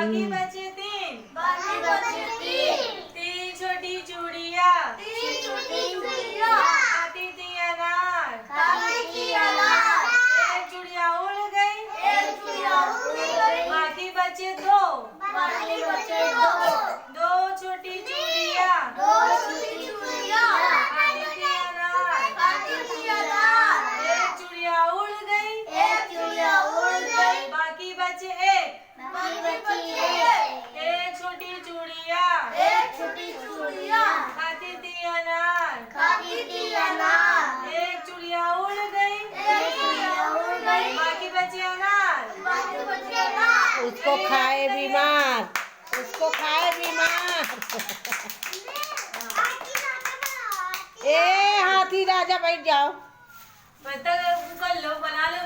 बाकी बचे तीन। बाकी बचे तीन। तीन छोटी चूड़िया। तीन छोटी चूड़िया। खाती थी अनार। खाती थी अनार। एक चूड़िया उड़ गई। एक चूड़िया उड़ गई। बाकी बचे दो। बाकी बचे दो। दो छोटी चूड़िया। दो छोटी चूड़िया। खाती थी अनार। खाती थी अनार। एक चूड़िया उड़ गई। एक चूड़िया उड़ गई। बाकी बचे एक। बाकी बची एक। एक छोटी चूड़िया। एक छोटी चूड़िया। खाती थी अनार। खाती थी अनार। एक चूड़िया उड़ गई। एक चूड़िया उड़ गई। बाकी बचे अनार। बाकी बचे अनार। उसको खाए बीमार, उसको खाए बीमार। ए हाथी राजा बैठ जाओ। मतलब कर लो, बना लो।